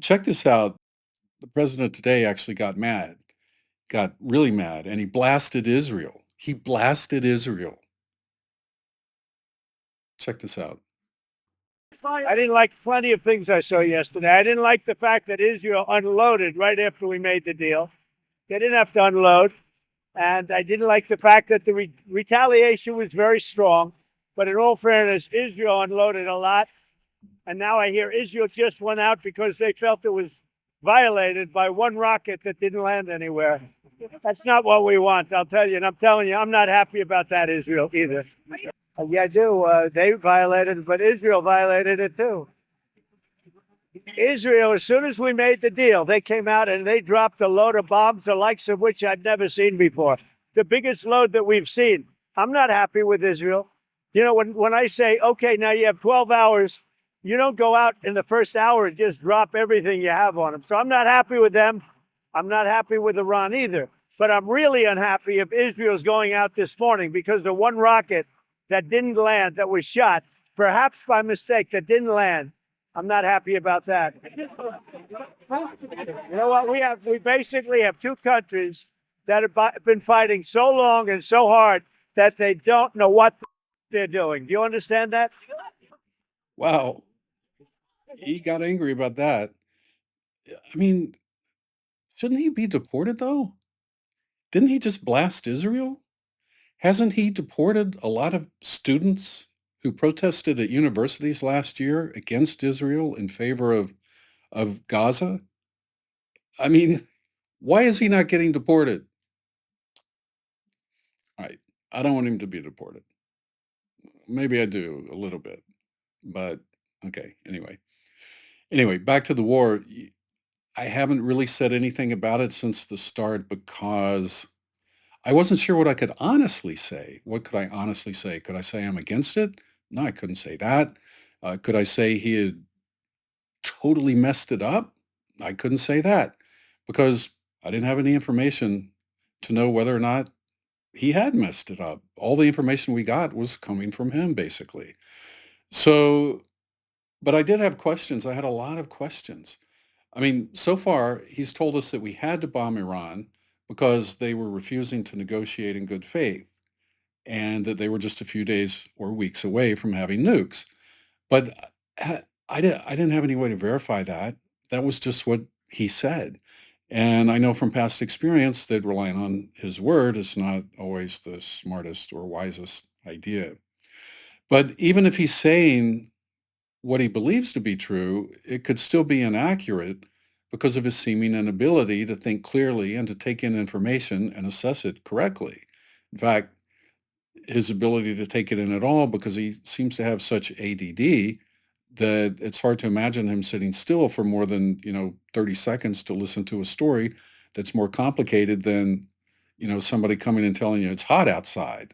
Check this out. The president today actually got mad, got really mad, and he blasted Israel. He blasted Israel. Check this out. I didn't like plenty of things I saw yesterday. I didn't like the fact that Israel unloaded right after we made the deal. They didn't have to unload. And I didn't like the fact that the retaliation was very strong. But in all fairness, Israel unloaded a lot. And now I hear Israel just went out because they felt it was violated by one rocket that didn't land anywhere. That's not what we want, I'll tell you. And I'm telling you, I'm not happy about that, Israel, either. Yeah, I do. They violated it, but Israel violated it too. Israel, as soon as we made the deal, they came out and they dropped a load of bombs, the likes of which I'd never seen before. The biggest load that we've seen. I'm not happy with Israel. You know, when I say, okay, now you have 12 hours, you don't go out in the first hour and just drop everything you have on them. So I'm not happy with them. I'm not happy with Iran either. But I'm really unhappy if Israel's going out this morning because the one rocket that didn't land, that was shot, perhaps by mistake, that didn't land. I'm not happy about that. You know what? We basically have two countries that have been fighting so long and so hard that they don't know what they're doing. Do you understand that? Wow. He got angry about that. I mean, shouldn't he be deported though? Didn't he just blast Israel? Hasn't he deported a lot of students who protested at universities last year against Israel in favor of Gaza? I mean, why is he not getting deported? All right. I don't want him to be deported. Maybe I do a little bit, but okay. Anyway, back to the war. I haven't really said anything about it since the start because I wasn't sure what I could honestly say. What could I honestly say? Could I say I'm against it? No, I couldn't say that. Could I say he had totally messed it up? I couldn't say that because I didn't have any information to know whether or not he had messed it up. All the information we got was coming from him, basically. So, but I did have questions. I had a lot of questions. I mean, so far, he's told us that we had to bomb Iran because they were refusing to negotiate in good faith and that they were just a few days or weeks away from having nukes. But I didn't have any way to verify that. That was just what he said. And I know from past experience that relying on his word is not always the smartest or wisest idea. But even if he's saying what he believes to be true, it could still be inaccurate because of his seeming inability to think clearly and to take in information and assess it correctly. In fact, his ability to take it in at all because he seems to have such ADD that it's hard to imagine him sitting still for more than 30 seconds to listen to a story that's more complicated than somebody coming and telling you it's hot outside.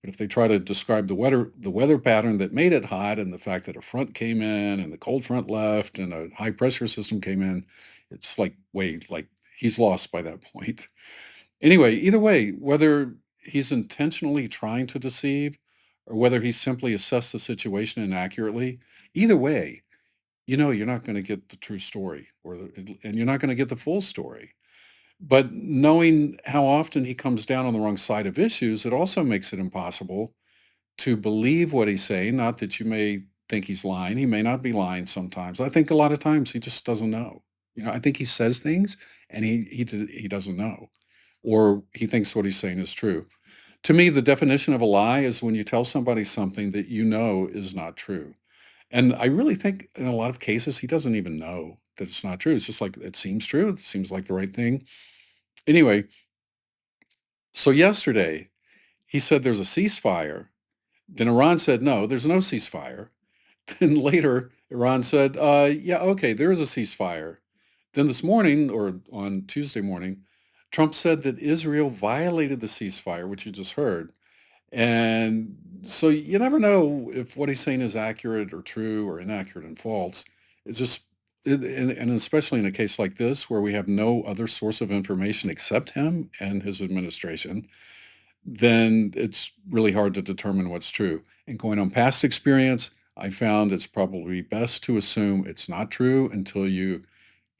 But if they try to describe the weather pattern that made it hot and the fact that a front came in and the cold front left and a high pressure system came in, it's like, wait, like he's lost by that point. Anyway, either way, whether he's intentionally trying to deceive or whether he simply assessed the situation inaccurately, either way, you're not going to get the true story and you're not going to get the full story. But knowing how often he comes down on the wrong side of issues, it also makes it impossible to believe what he's saying. Not that you may think he's lying. He may not be lying sometimes. I think a lot of times he just doesn't know. I think he says things and he doesn't know, or he thinks what he's saying is true. To me, the definition of a lie is when you tell somebody something that you know is not true. And I really think in a lot of cases he doesn't even know that it's not true. It's just like it seems true. It seems like the right thing. Anyway, so yesterday he said there's a ceasefire. Then Iran said no, there's no ceasefire. Then later Iran said, yeah, okay, there is a ceasefire. Then this morning, or on Tuesday morning, Trump said that Israel violated the ceasefire, which you just heard. And so you never know if what he's saying is accurate or true or inaccurate and false. It's just, and especially in a case like this where we have no other source of information except him and his administration, then it's really hard to determine what's true. And going on past experience, I found it's probably best to assume it's not true until you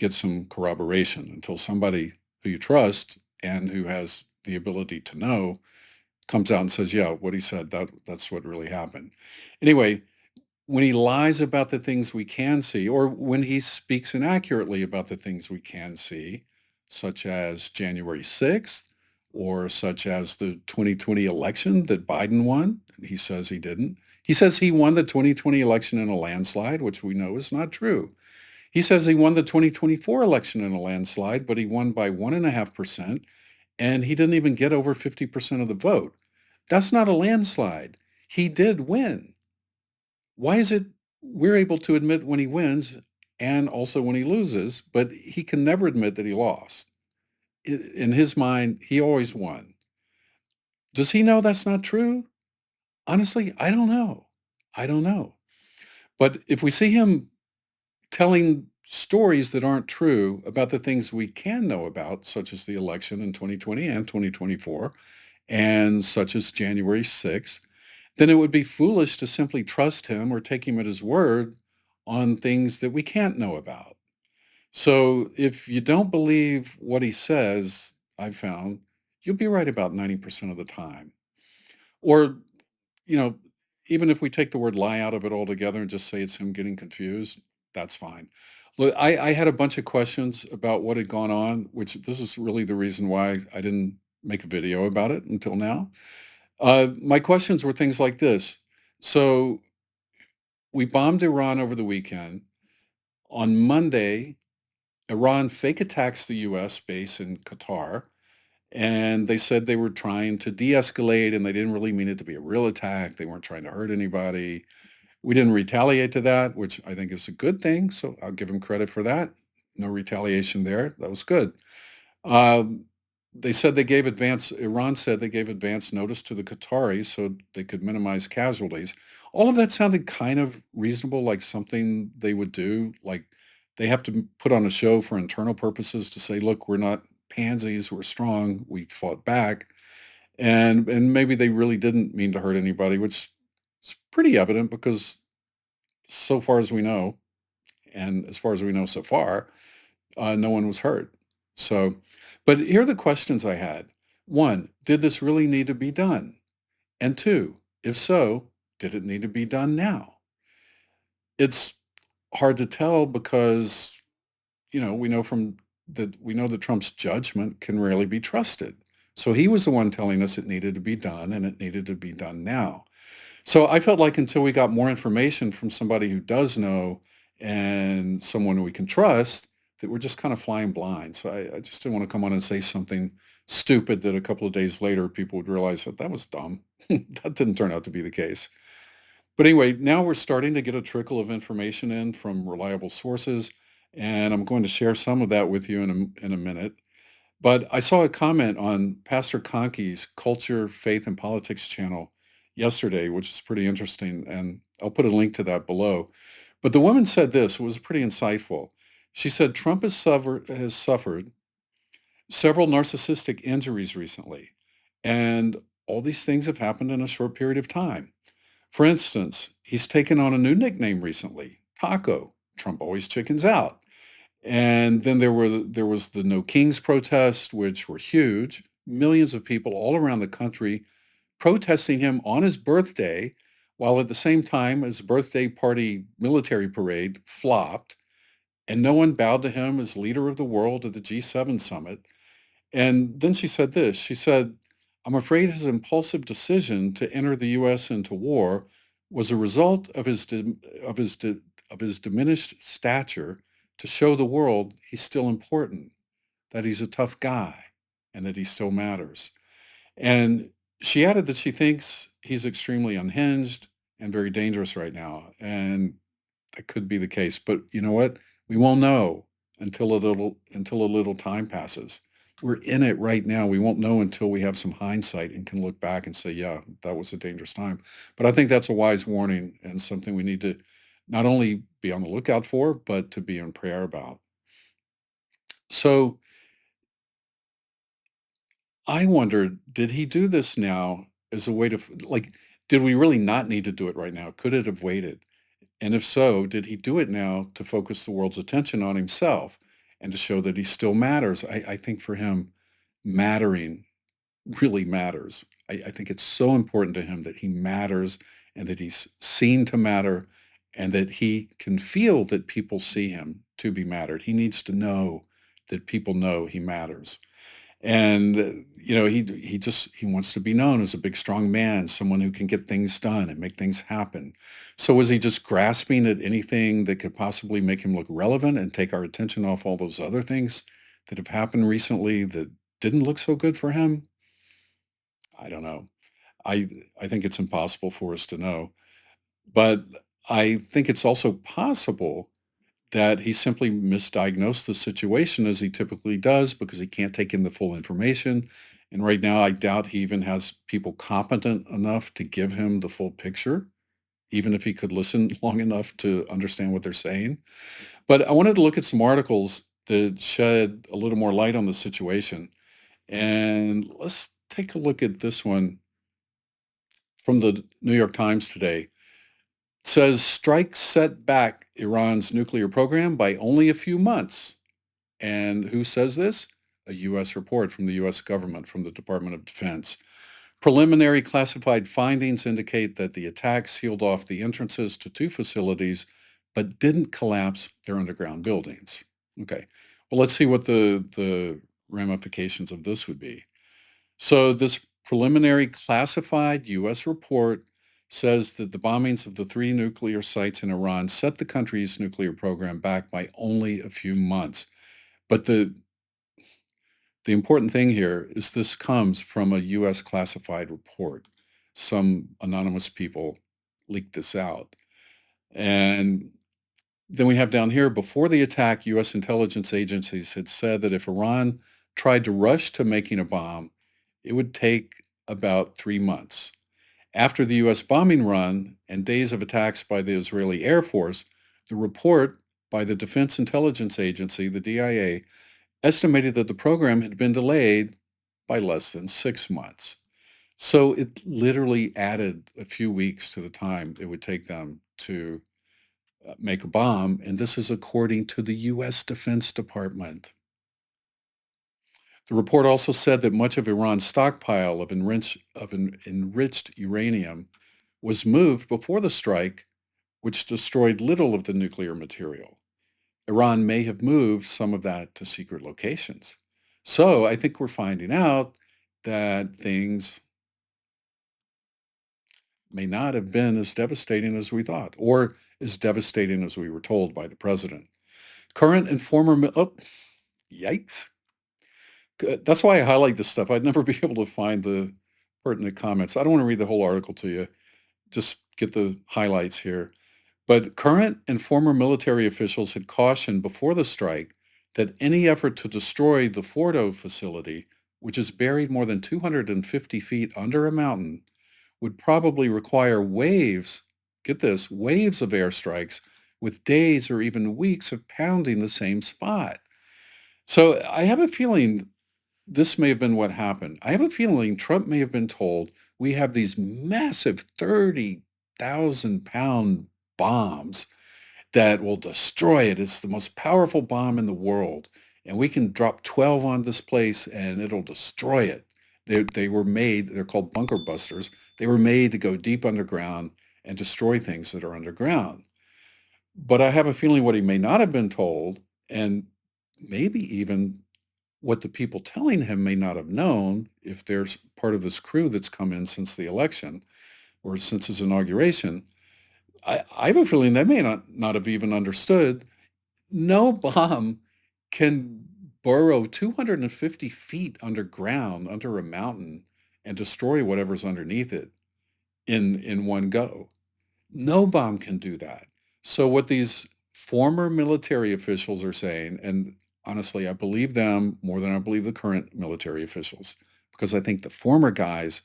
get some corroboration until somebody who you trust and who has the ability to know comes out and says, yeah, what he said, that's what really happened. Anyway, when he lies about the things we can see, or when he speaks inaccurately about the things we can see, such as January 6th, or such as the 2020 election that Biden won, he says he didn't. He says he won the 2020 election in a landslide, which we know is not true. He says he won the 2024 election in a landslide, but he won by 1.5%, and he didn't even get over 50% of the vote. That's not a landslide. He did win. Why is it we're able to admit when he wins and also when he loses, but he can never admit that he lost? In his mind, he always won. Does he know that's not true? Honestly, I don't know. I don't know. But if we see him telling stories that aren't true about the things we can know about, such as the election in 2020 and 2024, and such as January 6th, then it would be foolish to simply trust him or take him at his word on things that we can't know about. So if you don't believe what he says, I've found, you'll be right about 90% of the time. Or, you know, even if we take the word lie out of it altogether and just say it's him getting confused, that's fine. Look, I had a bunch of questions about what had gone on, which this is really the reason why I didn't make a video about it until now. My questions were things like this. So we bombed Iran over the weekend. On Monday, Iran fake attacks the US base in Qatar, and they said they were trying to de escalate and they didn't really mean it to be a real attack. They weren't trying to hurt anybody. We didn't retaliate to that, which I think is a good thing. So I'll give them credit for that. No retaliation there. That was good. Um, they said they gave Iran said they gave advance notice to the Qataris so they could minimize casualties. All of that sounded kind of reasonable, like something they would do. Like they have to put on a show for internal purposes to say, look, we're not pansies, we're strong, we fought back. And maybe they really didn't mean to hurt anybody, which is pretty evident because so far as we know, and as far as we know so far, no one was hurt. So, but here are the questions I had. One, did this really need to be done? And two, if so, did it need to be done now? It's hard to tell because, we know that Trump's judgment can rarely be trusted. So he was the one telling us it needed to be done and it needed to be done now. So I felt like until we got more information from somebody who does know and someone who we can trust, that we're just kind of flying blind. So I just didn't want to come on and say something stupid that a couple of days later people would realize that that was dumb. That didn't turn out to be the case. But anyway, now we're starting to get a trickle of information in from reliable sources, and I'm going to share some of that with you in a minute. But I saw a comment on Pastor Kahnke's Culture, Faith, and Politics channel yesterday, which is pretty interesting, and I'll put a link to that below. But the woman said this, it was pretty insightful. She said Trump has suffered several narcissistic injuries recently, and all these things have happened in a short period of time. For instance, he's taken on a new nickname recently, Taco. Trump always chickens out. And then there was the No Kings protest, which were huge. Millions of people all around the country protesting him on his birthday, while at the same time his birthday party military parade flopped, and no one bowed to him as leader of the world at the G7 summit. And then she said this. She said, "I'm afraid his impulsive decision to enter the U.S. into war was a result of his diminished stature to show the world he's still important, that he's a tough guy, and that he still matters." And she added that she thinks he's extremely unhinged and very dangerous right now. And that could be the case. But you know what? We won't know until a little time passes. We're in it right now. We won't know until we have some hindsight and can look back and say, yeah, that was a dangerous time. But I think that's a wise warning and something we need to not only be on the lookout for, but to be in prayer about. So I wondered, did he do this now as a way to, like, did we really not need to do it right now? Could it have waited? And if so, did he do it now to focus the world's attention on himself? and to show that he still matters. I think for him, mattering really matters. I think it's so important to him that he matters and that he's seen to matter and that he can feel that people see him to be mattered. He needs to know that people know he matters. And he wants to be known as a big strong man, someone who can get things done and make things happen. So was he just grasping at anything that could possibly make him look relevant and take our attention off all those other things that have happened recently that didn't look so good for him? I don't know. I I think it's impossible for us to know, but I think it's also possible that he simply misdiagnosed the situation as he typically does because he can't take in the full information. And right now, I doubt he even has people competent enough to give him the full picture, even if he could listen long enough to understand what they're saying. But I wanted to look at some articles that shed a little more light on the situation. And let's take a look at this one from the New York Times today. It says strikes set back Iran's nuclear program by only a few months. And who says this? A U.S. report from the U.S. government, from the Department of Defense. Preliminary classified findings indicate that the attack sealed off the entrances to two facilities, but didn't collapse their underground buildings. Okay, well, let's see what the ramifications of this would be. So, this preliminary classified U.S. report says that the bombings of the three nuclear sites in Iran set the country's nuclear program back by only a few months. But the important thing here is this comes from a US classified report. Some anonymous people leaked this out. And then we have down here before the attack, US intelligence agencies had said that if Iran tried to rush to making a bomb, it would take about 3 months. After the US bombing run and days of attacks by the Israeli Air Force, the report by the Defense Intelligence Agency, the DIA, estimated that the program had been delayed by less than 6 months. So it literally added a few weeks to the time it would take them to make a bomb. And this is according to the US Defense Department. The report also said that much of Iran's stockpile of enriched uranium was moved before the strike, which destroyed little of the nuclear material. Iran may have moved some of that to secret locations. So I think we're finding out that things may not have been as devastating as we thought, or as devastating as we were told by the president. Current and former, oh, yikes. That's why I highlight this stuff. I'd never be able to find the pertinent comments. I don't want to read the whole article to you, just get the highlights here. But current and former military officials had cautioned before the strike that any effort to destroy the Fordo facility, which is buried more than 250 feet under a mountain, would probably require waves, get this, waves of airstrikes with days or even weeks of pounding the same spot. So I have a feeling this may have been what happened. I have a feeling Trump may have been told we have these massive 30,000-pound bombs that will destroy it. It's the most powerful bomb in the world. And we can drop 12 on this place and it'll destroy it. They were made, they're called bunker busters. They were made to go deep underground and destroy things that are underground. But I have a feeling what he may not have been told, and maybe even what the people telling him may not have known, if there's part of this crew that's come in since the election or since his inauguration, I have a feeling they may not have even understood. No bomb can burrow 250 feet underground under a mountain and destroy whatever's underneath it in one go. No bomb can do that. So what these former military officials are saying, and honestly, I believe them more than I believe the current military officials, because I think the former guys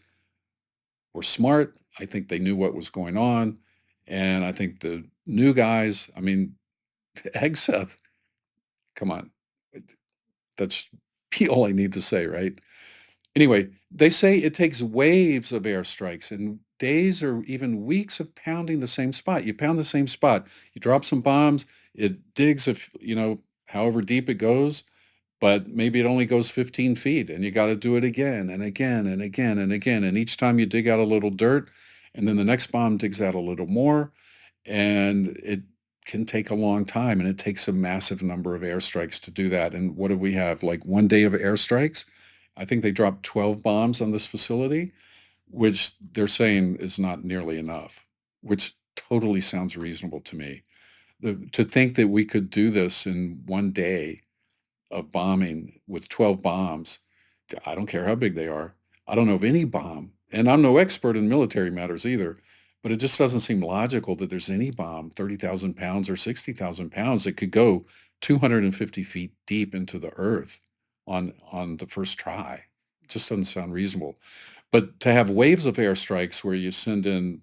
were smart. I think they knew what was going on. And I think the new guys, I mean, Hegseth, come on. That's all I need to say, right? Anyway, they say it takes waves of airstrikes and days or even weeks of pounding the same spot. You pound the same spot, you drop some bombs, it digs however deep it goes, but maybe it only goes 15 feet and you got to do it again and again and again and again. And each time you dig out a little dirt, and then the next bomb digs out a little more, and it can take a long time, and it takes a massive number of airstrikes to do that. And what do we have? Like 1 day of airstrikes? I think they dropped 12 bombs on this facility, which they're saying is not nearly enough, which totally sounds reasonable to me. To think that we could do this in 1 day of bombing with 12 bombs, I don't care how big they are. I don't know of any bomb, and I'm no expert in military matters either, but it just doesn't seem logical that there's any bomb 30,000 pounds or 60,000 pounds that could go 250 feet deep into the earth on the first try. It just doesn't sound reasonable. But to have waves of airstrikes where you send in,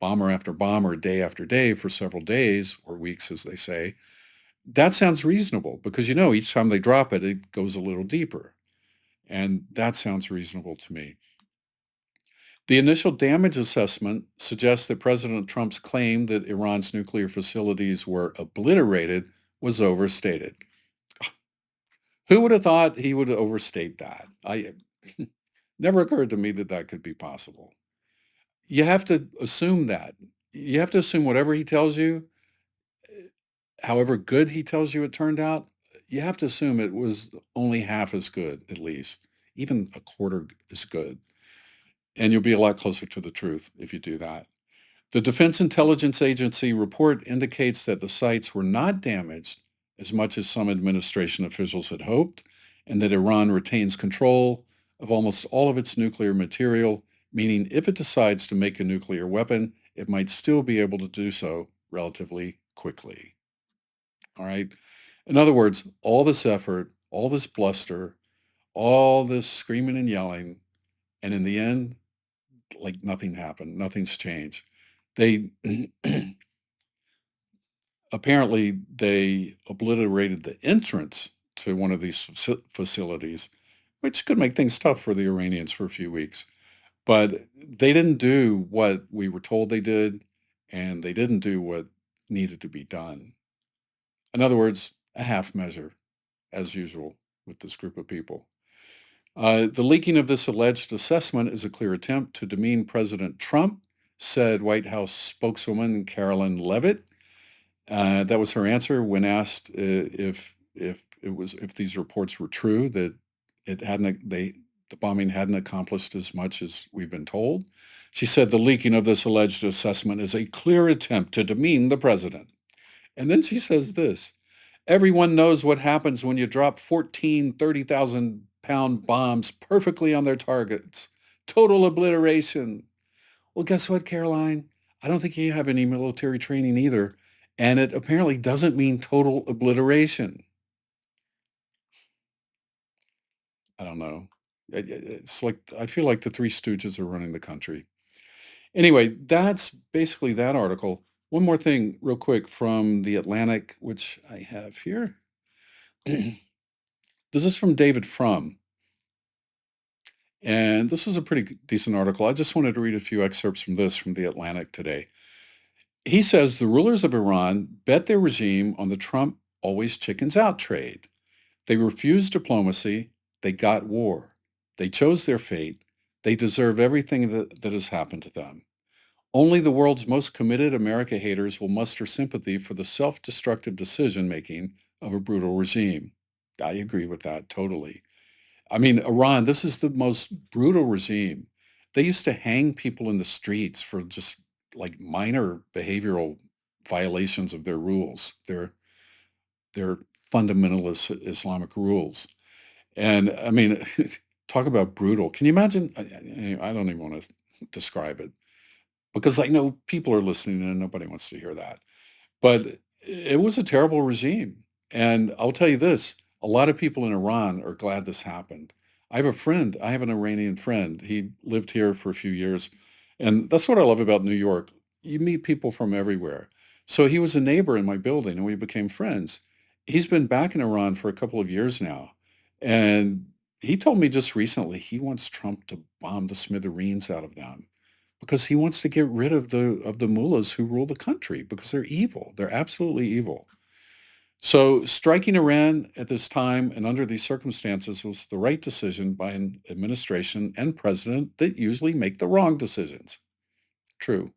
bomber after bomber, day after day for several days or weeks, as they say, that sounds reasonable because each time they drop it, it goes a little deeper. And that sounds reasonable to me. The initial damage assessment suggests that President Trump's claim that Iran's nuclear facilities were obliterated was overstated. Who would have thought he would overstate that? I never occurred to me that that could be possible. You have to assume that. You have to assume whatever he tells you, however good he tells you it turned out, you have to assume it was only half as good, at least, even a quarter as good. And you'll be a lot closer to the truth if you do that. The Defense Intelligence Agency report indicates that the sites were not damaged as much as some administration officials had hoped, and that Iran retains control of almost all of its nuclear material, meaning if it decides to make a nuclear weapon, it might still be able to do so relatively quickly. All right. In other words, all this effort, all this bluster, all this screaming and yelling, and in the end, like nothing happened, nothing's changed. They apparently they obliterated the entrance to one of these facilities, which could make things tough for the Iranians for a few weeks. But they didn't do what we were told they did, and they didn't do what needed to be done. In other words, a half measure, as usual with this group of people. The leaking of this alleged assessment is a clear attempt to demean President Trump, said White House spokeswoman Carolyn Levitt. That was her answer when asked if these reports were true, that it hadn't the bombing hadn't accomplished as much as we've been told. She said the leaking of this alleged assessment is a clear attempt to demean the president. And then she says this: everyone knows what happens when you drop 14 30,000-pound bombs perfectly on their targets. Total obliteration. Well, guess what, Caroline? I don't think you have any military training either. And it apparently doesn't mean total obliteration. I don't know. It's like, I feel like the Three Stooges are running the country. Anyway, that's basically that article. One more thing, real quick, from The Atlantic, which I have here. This is from David Frum. And this was a pretty decent article. I just wanted to read a few excerpts from this from The Atlantic today. He says the rulers of Iran bet their regime on the Trump always chickens out trade. They refused diplomacy. They got war. They chose their fate. They deserve everything that has happened to them. Only the world's most committed America haters will muster sympathy for the self-destructive decision-making of a brutal regime. I agree with that totally. I mean, Iran, this is the most brutal regime. They used to hang people in the streets for just like minor behavioral violations of their rules, their fundamentalist Islamic rules. And I mean, talk about brutal. Can you imagine? I don't even want to describe it because I know people are listening and nobody wants to hear that. But it was a terrible regime. And I'll tell you this, a lot of people in Iran are glad this happened. I have an Iranian friend. He lived here for a few years. And that's what I love about New York. You meet people from everywhere. So he was a neighbor in my building and we became friends. He's been back in Iran for a couple of years now. And he told me just recently he wants Trump to bomb the smithereens out of them because he wants to get rid of the mullahs who rule the country because they're evil. They're absolutely evil. So striking Iran at this time and under these circumstances was the right decision by an administration and president that usually make the wrong decisions. True.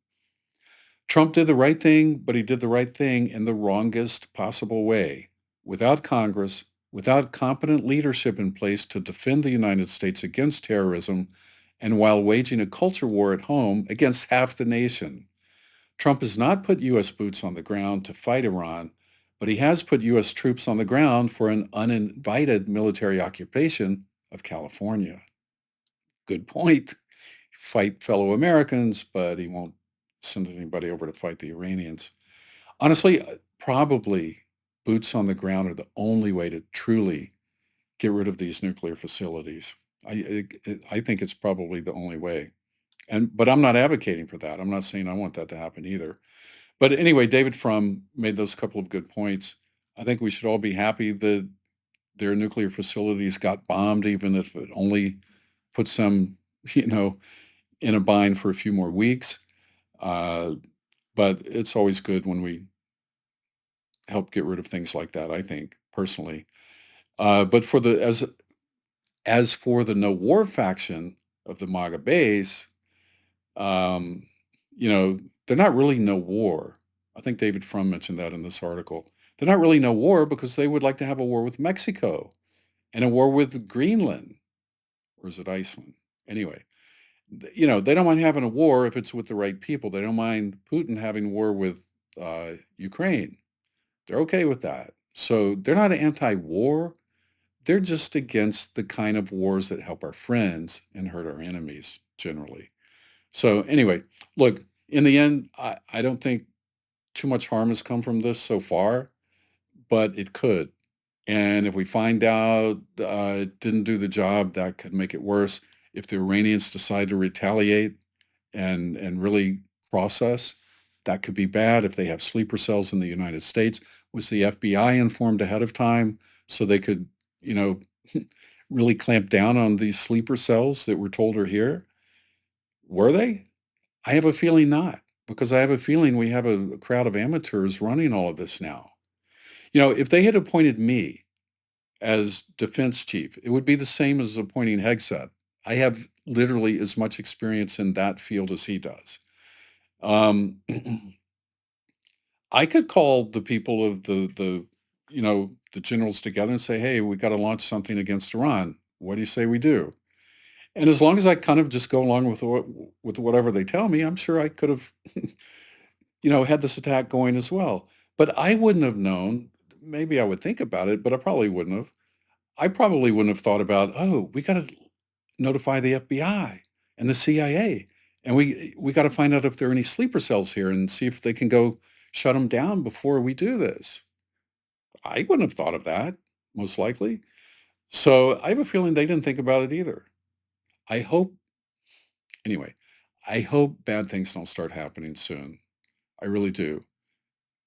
Trump did the right thing, but he did the right thing in the wrongest possible way. Without Congress, without competent leadership in place to defend the United States against terrorism, and while waging a culture war at home against half the nation. Trump has not put U.S. boots on the ground to fight Iran, but he has put U.S. troops on the ground for an uninvited military occupation of California. Good point. Fight fellow Americans, but he won't send anybody over to fight the Iranians. Honestly, probably boots on the ground are the only way to truly get rid of these nuclear facilities. I think it's probably the only way. But I'm not advocating for that. I'm not saying I want that to happen either. But anyway, David Frum made those couple of good points. I think we should all be happy that their nuclear facilities got bombed, even if it only puts them, you know, in a bind for a few more weeks. Uh, but it's always good when we help get rid of things like that, I think, personally. But for the as for the no war faction of the MAGA base, um, you know, they're not really no war. I think David Frum mentioned that in this article. They're not really no war because they would like to have a war with Mexico and a war with Greenland, or is it Iceland? Anyway, you know, they don't mind having a war if it's with the right people. They don't mind Putin having war with Ukraine. They're okay with that. So they're not anti-war. They're just against the kind of wars that help our friends and hurt our enemies generally. So anyway, look, in the end, I don't think too much harm has come from this so far, but it could. And if we find out it didn't do the job, that could make it worse. If the Iranians decide to retaliate and really process, that could be bad. If they have sleeper cells in the United States, was the FBI informed ahead of time so they could, you know, really clamp down on these sleeper cells that we're told are here? Were they? I have a feeling not, because I have a feeling we have a crowd of amateurs running all of this now. You know, if they had appointed me as defense chief, it would be the same as appointing Hegseth. I have literally as much experience in that field as he does. Um, I could call the people of the generals together and say, hey, we got to launch something against Iran. What do you say we do? And as long as I kind of just go along with whatever they tell me, I'm sure I could have, had this attack going as well. But I wouldn't have known. Maybe I would think about it, but I probably wouldn't have. I probably wouldn't have thought about, oh, we got to notify the FBI and the CIA, and we got to find out if there are any sleeper cells here and see if they can go shut them down before we do this. I wouldn't have thought of that, most likely. So I have a feeling they didn't think about it either. I hope, anyway, I hope bad things don't start happening soon. I really do.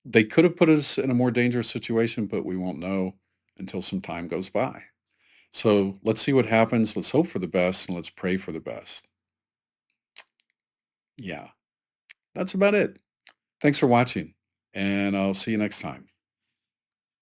They could have put us in a more dangerous situation, but we won't know until some time goes by. So let's see what happens. Let's hope for the best and let's pray for the best. Yeah, that's about it. Thanks for watching, and I'll see you next time.